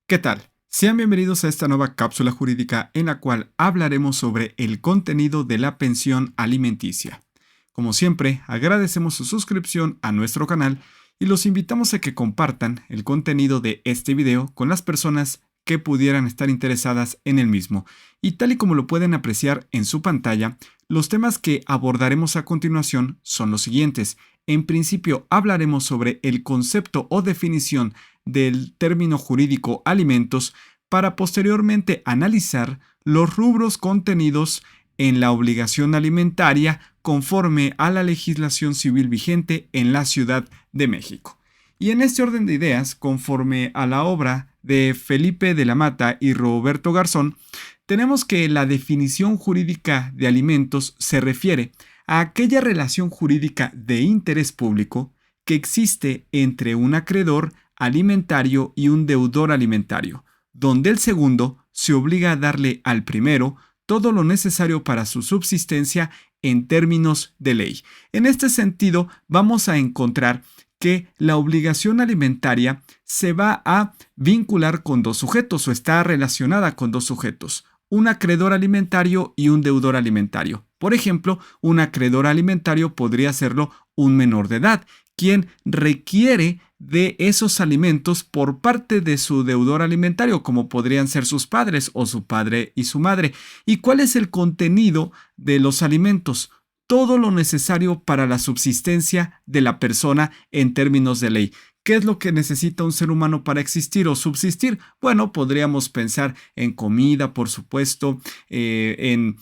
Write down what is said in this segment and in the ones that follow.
¿Qué tal? Sean bienvenidos a esta nueva cápsula jurídica en la cual hablaremos sobre el contenido de la pensión alimenticia. Como siempre, agradecemos su suscripción a nuestro canal y los invitamos a que compartan el contenido de este video con las personas que pudieran estar interesadas en el mismo. Y tal y como lo pueden apreciar en su pantalla, los temas que abordaremos a continuación son los siguientes. En principio, hablaremos sobre el concepto o definición del término jurídico alimentos para posteriormente analizar los rubros contenidos en la obligación alimentaria conforme a la legislación civil vigente en la Ciudad de México. Y en este orden de ideas, conforme a la obra de Felipe de la Mata y Roberto Garzón, tenemos que la definición jurídica de alimentos se refiere a aquella relación jurídica de interés público que existe entre un acreedor alimentario y un deudor alimentario, donde el segundo se obliga a darle al primero todo lo necesario para su subsistencia en términos de ley. En este sentido, vamos a encontrar que la obligación alimentaria se va a vincular con dos sujetos o está relacionada con dos sujetos, un acreedor alimentario y un deudor alimentario. Por ejemplo, un acreedor alimentario podría serlo un menor de edad, quien requiere de esos alimentos por parte de su deudor alimentario, como podrían ser sus padres o su padre y su madre. ¿Y cuál es el contenido de los alimentos? Todo lo necesario para la subsistencia de la persona en términos de ley. ¿Qué es lo que necesita un ser humano para existir o subsistir? Bueno, podríamos pensar en comida, por supuesto, en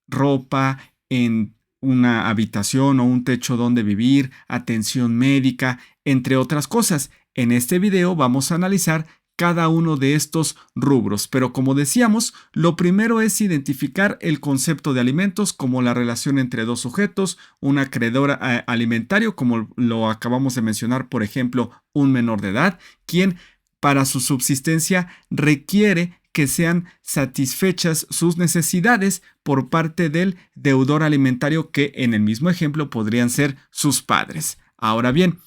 ropa, en una habitación o un techo donde vivir, atención médica, entre otras cosas. En este video vamos a analizar cada uno de estos rubros, pero como decíamos, lo primero es identificar el concepto de alimentos como la relación entre dos sujetos, un acreedor alimentario, como lo acabamos de mencionar, por ejemplo, un menor de edad, quien para su subsistencia requiere que sean satisfechas sus necesidades por parte del deudor alimentario, que en el mismo ejemplo podrían ser sus padres. Ahora bien,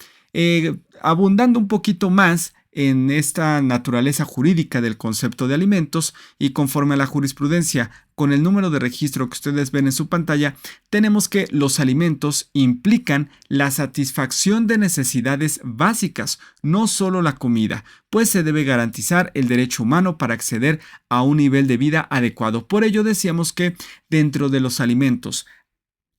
abundando un poquito más en esta naturaleza jurídica del concepto de alimentos y conforme a la jurisprudencia con el número de registro que ustedes ven en su pantalla, tenemos que los alimentos implican la satisfacción de necesidades básicas, no solo la comida, pues se debe garantizar el derecho humano para acceder a un nivel de vida adecuado. Por ello decíamos que dentro de los alimentos,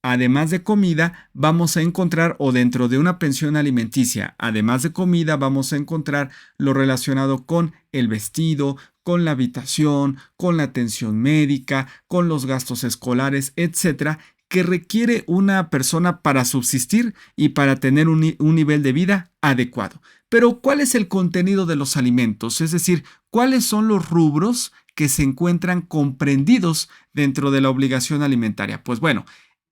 además de comida, vamos a encontrar, o dentro de una pensión alimenticia, además de comida, vamos a encontrar lo relacionado con el vestido, con la habitación, con la atención médica, con los gastos escolares, etcétera, que requiere una persona para subsistir y para tener un nivel de vida adecuado. Pero, ¿cuál es el contenido de los alimentos? Es decir, ¿cuáles son los rubros que se encuentran comprendidos dentro de la obligación alimentaria? Pues bueno,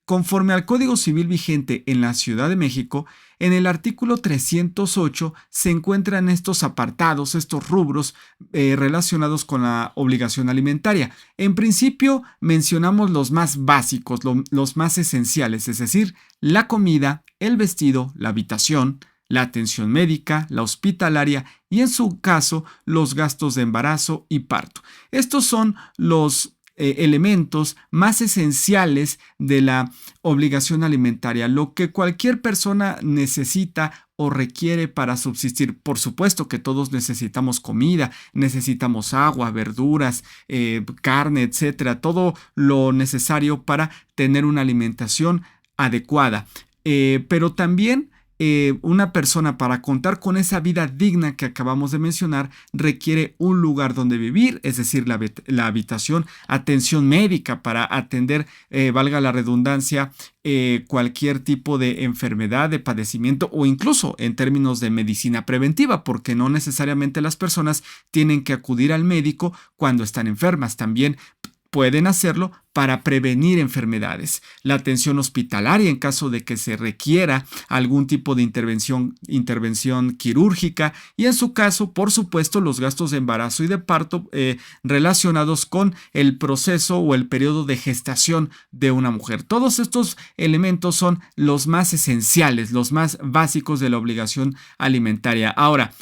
conforme al Código Civil vigente en la Ciudad de México, en el artículo 308 se encuentran estos apartados, estos rubros relacionados con la obligación alimentaria. En principio mencionamos los más básicos, los más esenciales, es decir, la comida, el vestido, la habitación, la atención médica, la hospitalaria y en su caso los gastos de embarazo y parto. Estos son los elementos más esenciales de la obligación alimentaria, lo que cualquier persona necesita o requiere para subsistir. Por supuesto que todos necesitamos comida, necesitamos agua, verduras, carne, etcétera, todo lo necesario para tener una alimentación adecuada. Pero también una persona, para contar con esa vida digna que acabamos de mencionar, requiere un lugar donde vivir, es decir, la habitación, atención médica para atender, valga la redundancia, cualquier tipo de enfermedad, de padecimiento o incluso en términos de medicina preventiva, porque no necesariamente las personas tienen que acudir al médico cuando están enfermas. También pueden hacerlo para prevenir enfermedades, la atención hospitalaria en caso de que se requiera algún tipo de intervención quirúrgica y en su caso, por supuesto, los gastos de embarazo y de parto relacionados con el proceso o el periodo de gestación de una mujer. Todos estos elementos son los más esenciales, los más básicos de la obligación alimentaria. Ahora,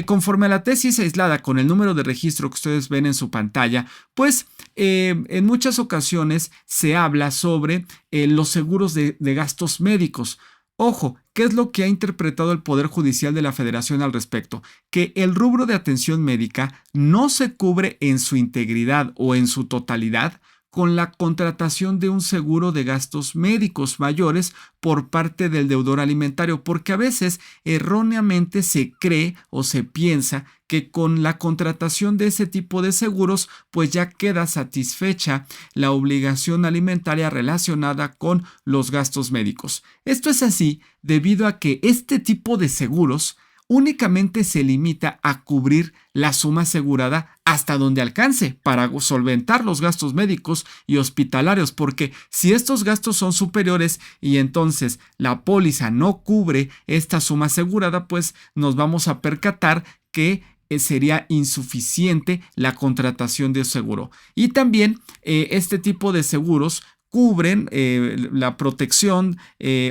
conforme a la tesis aislada con el número de registro que ustedes ven en su pantalla, pues en muchas ocasiones se habla sobre los seguros de gastos médicos. Ojo, ¿qué es lo que ha interpretado el Poder Judicial de la Federación al respecto? Que el rubro de atención médica no se cubre en su integridad o en su totalidad con la contratación de un seguro de gastos médicos mayores por parte del deudor alimentario, porque a veces erróneamente se cree o se piensa que con la contratación de ese tipo de seguros pues ya queda satisfecha la obligación alimentaria relacionada con los gastos médicos. Esto es así debido a que este tipo de seguros únicamente se limita a cubrir la suma asegurada hasta donde alcance para solventar los gastos médicos y hospitalarios, porque si estos gastos son superiores y entonces la póliza no cubre esta suma asegurada, pues nos vamos a percatar que sería insuficiente la contratación de seguro. Y también este tipo de seguros cubren la protección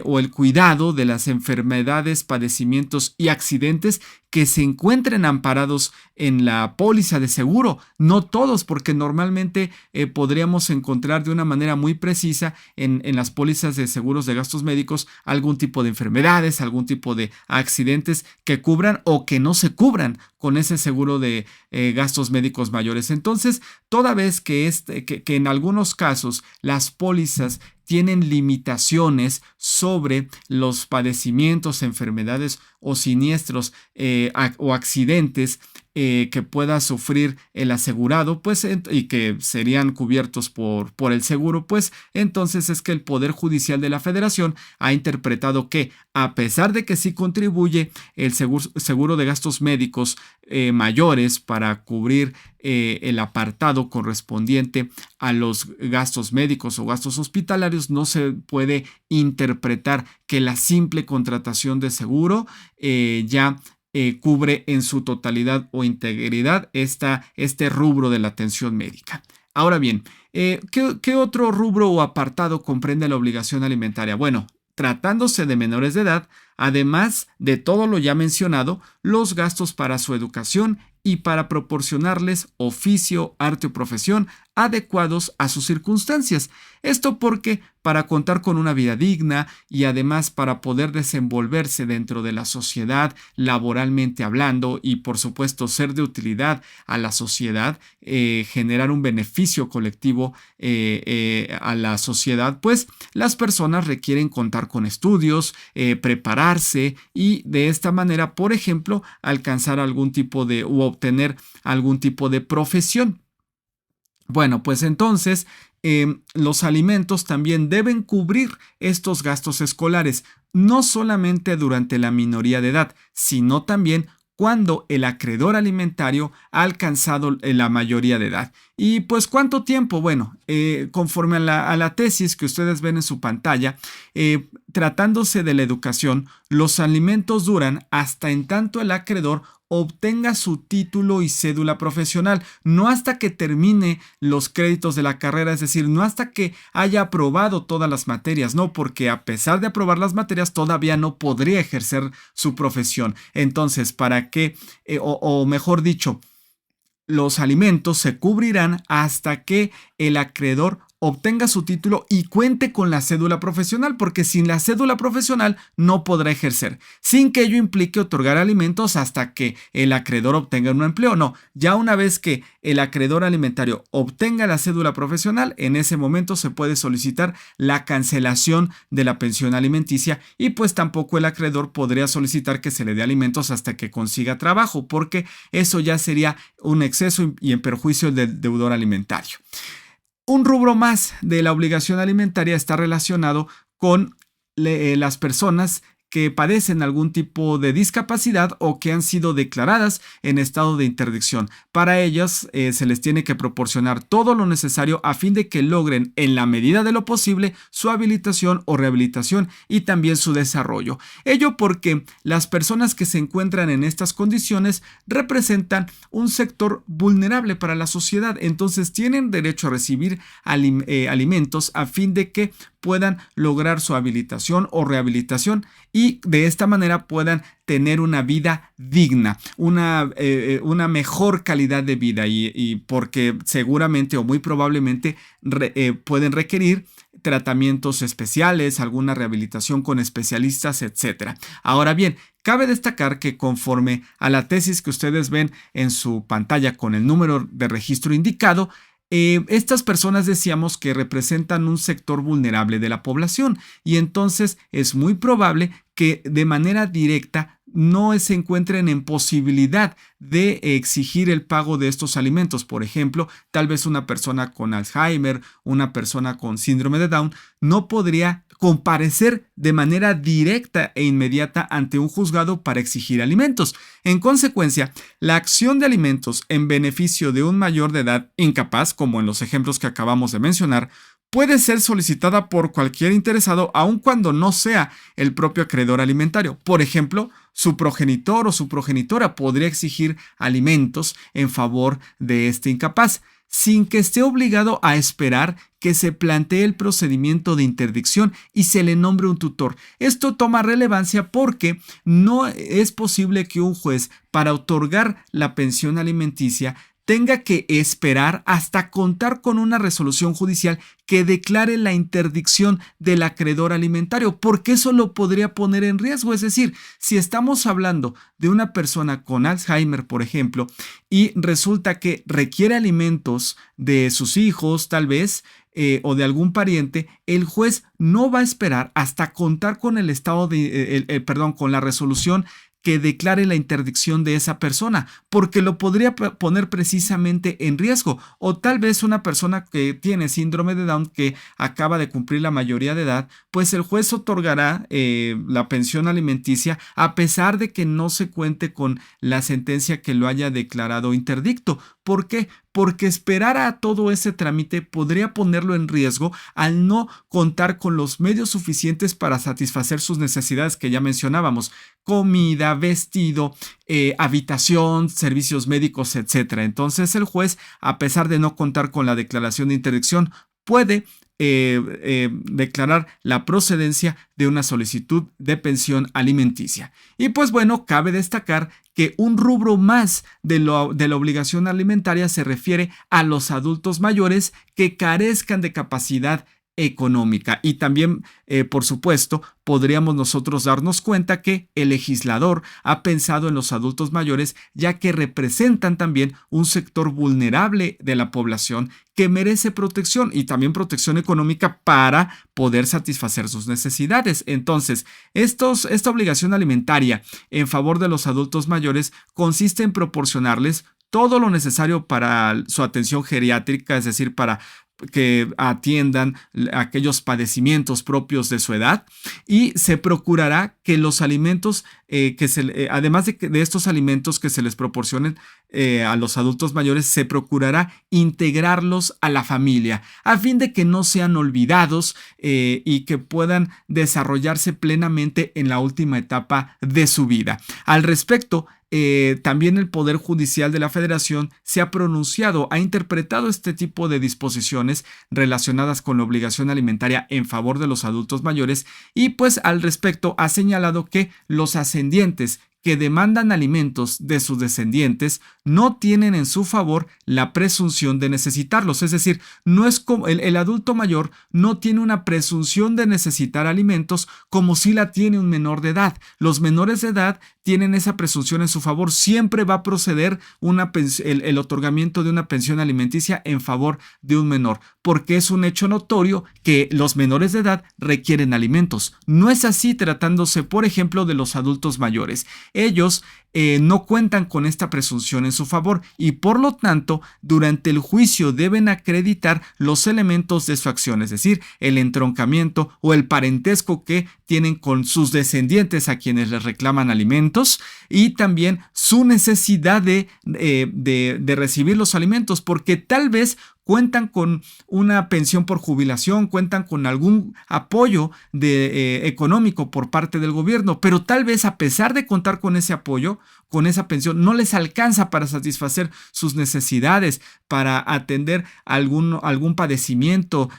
o el cuidado de las enfermedades, padecimientos y accidentes que se encuentren amparados en la póliza de seguro. No todos, porque normalmente podríamos encontrar de una manera muy precisa en las pólizas de seguros de gastos médicos algún tipo de enfermedades, algún tipo de accidentes que cubran o que no se cubran con ese seguro de gastos médicos mayores. Entonces, toda vez que en algunos casos las pólizas tienen limitaciones sobre los padecimientos, enfermedades o siniestros o accidentes que pueda sufrir el asegurado, pues, y que serían cubiertos por el seguro, pues entonces es que el Poder Judicial de la Federación ha interpretado que, a pesar de que sí contribuye el seguro de gastos médicos mayores para cubrir el apartado correspondiente a los gastos médicos o gastos hospitalarios, no se puede interpretar que la simple contratación de seguro ya cubre en su totalidad o integridad este rubro de la atención médica. Ahora bien, ¿qué otro rubro o apartado comprende la obligación alimentaria? Bueno, tratándose de menores de edad, además de todo lo ya mencionado, los gastos para su educación y para proporcionarles oficio, arte o profesión adecuados a sus circunstancias. Esto porque para contar con una vida digna y además para poder desenvolverse dentro de la sociedad laboralmente hablando y por supuesto ser de utilidad a la sociedad, generar un beneficio colectivo a la sociedad, pues las personas requieren contar con estudios, prepararse y de esta manera, por ejemplo, alcanzar algún tipo de u obtener algún tipo de profesión. Bueno, pues entonces los alimentos también deben cubrir estos gastos escolares, no solamente durante la minoría de edad, sino también cuando el acreedor alimentario ha alcanzado la mayoría de edad. ¿Y pues cuánto tiempo? Bueno, conforme a la tesis que ustedes ven en su pantalla, tratándose de la educación, los alimentos duran hasta en tanto el acreedor obtenga su título y cédula profesional, no hasta que termine los créditos de la carrera, es decir, no hasta que haya aprobado todas las materias, no, porque a pesar de aprobar las materias todavía no podría ejercer su profesión. Entonces, para que, o mejor dicho, los alimentos se cubrirán hasta que el acreedor obtenga su título y cuente con la cédula profesional, porque sin la cédula profesional no podrá ejercer, sin que ello implique otorgar alimentos hasta que el acreedor obtenga un empleo. No, ya una vez que el acreedor alimentario obtenga la cédula profesional, en ese momento se puede solicitar la cancelación de la pensión alimenticia y pues tampoco el acreedor podría solicitar que se le dé alimentos hasta que consiga trabajo, porque eso ya sería un exceso y en perjuicio del deudor alimentario. Un rubro más de la obligación alimentaria está relacionado con las personas que padecen algún tipo de discapacidad o que han sido declaradas en estado de interdicción. Para ellas se les tiene que proporcionar todo lo necesario a fin de que logren, en la medida de lo posible, su habilitación o rehabilitación y también su desarrollo. Ello porque las personas que se encuentran en estas condiciones representan un sector vulnerable para la sociedad, entonces tienen derecho a recibir alimentos a fin de que puedan lograr su habilitación o rehabilitación y de esta manera puedan tener una vida digna, una mejor calidad de vida y porque seguramente o muy probablemente pueden requerir tratamientos especiales, alguna rehabilitación con especialistas, etc. Ahora bien, cabe destacar que conforme a la tesis que ustedes ven en su pantalla con el número de registro indicado, estas personas decíamos que representan un sector vulnerable de la población y entonces es muy probable que de manera directa no se encuentren en posibilidad de exigir el pago de estos alimentos. Por ejemplo, tal vez una persona con Alzheimer, una persona con síndrome de Down, no podría comparecer de manera directa e inmediata ante un juzgado para exigir alimentos. En consecuencia, la acción de alimentos en beneficio de un mayor de edad incapaz, como en los ejemplos que acabamos de mencionar, puede ser solicitada por cualquier interesado aun cuando no sea el propio acreedor alimentario. Por ejemplo, su progenitor o su progenitora podría exigir alimentos en favor de este incapaz, sin que esté obligado a esperar que se plantee el procedimiento de interdicción y se le nombre un tutor. Esto toma relevancia porque no es posible que un juez, para otorgar la pensión alimenticia, tenga que esperar hasta contar con una resolución judicial que declare la interdicción del acreedor alimentario, porque eso lo podría poner en riesgo. Es decir, si estamos hablando de una persona con Alzheimer, por ejemplo, y resulta que requiere alimentos de sus hijos, tal vez, o de algún pariente, el juez no va a esperar hasta contar con el estado de, con la resolución que declare la interdicción de esa persona, porque lo podría poner precisamente en riesgo. O tal vez una persona que tiene síndrome de Down, que acaba de cumplir la mayoría de edad, pues el juez otorgará la pensión alimenticia a pesar de que no se cuente con la sentencia que lo haya declarado interdicto. ¿Por qué? Porque esperar a todo ese trámite podría ponerlo en riesgo al no contar con los medios suficientes para satisfacer sus necesidades que ya mencionábamos: comida, vestido, habitación, servicios médicos, etc. Entonces el juez, a pesar de no contar con la declaración de interdicción, puede declarar la procedencia de una solicitud de pensión alimenticia. Y pues bueno, cabe destacar que un rubro más de la obligación alimentaria se refiere a los adultos mayores que carezcan de capacidad económica. Y también, por supuesto, podríamos nosotros darnos cuenta que el legislador ha pensado en los adultos mayores, ya que representan también un sector vulnerable de la población que merece protección y también protección económica para poder satisfacer sus necesidades. Entonces, esta obligación alimentaria en favor de los adultos mayores consiste en proporcionarles todo lo necesario para su atención geriátrica, es decir, para que atiendan aquellos padecimientos propios de su edad, y se procurará que los alimentos además de estos alimentos que se les proporcionen a los adultos mayores, se procurará integrarlos a la familia a fin de que no sean olvidados y que puedan desarrollarse plenamente en la última etapa de su vida. Al respecto, también el Poder Judicial de la Federación se ha pronunciado, ha interpretado este tipo de disposiciones relacionadas con la obligación alimentaria en favor de los adultos mayores y pues al respecto ha señalado que los ascendientes que demandan alimentos de sus descendientes no tienen en su favor la presunción de necesitarlos. Es decir, no es como el adulto mayor no tiene una presunción de necesitar alimentos como si la tiene un menor de edad. Los menores de edad tienen esa presunción en su favor. Siempre va a proceder el otorgamiento de una pensión alimenticia en favor de un menor, porque es un hecho notorio que los menores de edad requieren alimentos. No es así tratándose, por ejemplo, de los adultos mayores. Ellos no cuentan con esta presunción en su favor y por lo tanto durante el juicio deben acreditar los elementos de su acción, es decir, el entroncamiento o el parentesco que tienen con sus descendientes a quienes les reclaman alimentos y también su necesidad de recibir los alimentos, porque tal vez cuentan con una pensión por jubilación, cuentan con algún apoyo económico por parte del gobierno, pero tal vez a pesar de contar con ese apoyo, con esa pensión, no les alcanza para satisfacer sus necesidades, para atender algún padecimiento,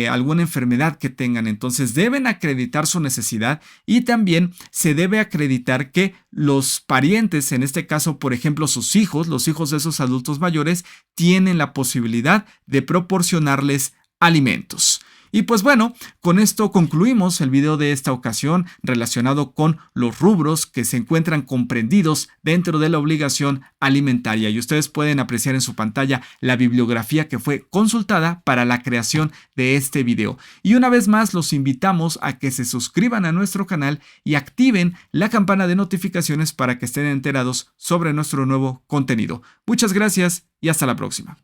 alguna enfermedad que tengan. Entonces deben acreditar su necesidad y también se debe acreditar que los parientes, en este caso, por ejemplo, sus hijos, los hijos de esos adultos mayores, tienen la posibilidad de proporcionarles alimentos. Y pues bueno, con esto concluimos el video de esta ocasión relacionado con los rubros que se encuentran comprendidos dentro de la obligación alimentaria. Y ustedes pueden apreciar en su pantalla la bibliografía que fue consultada para la creación de este video. Y una vez más los invitamos a que se suscriban a nuestro canal y activen la campana de notificaciones para que estén enterados sobre nuestro nuevo contenido. Muchas gracias y hasta la próxima.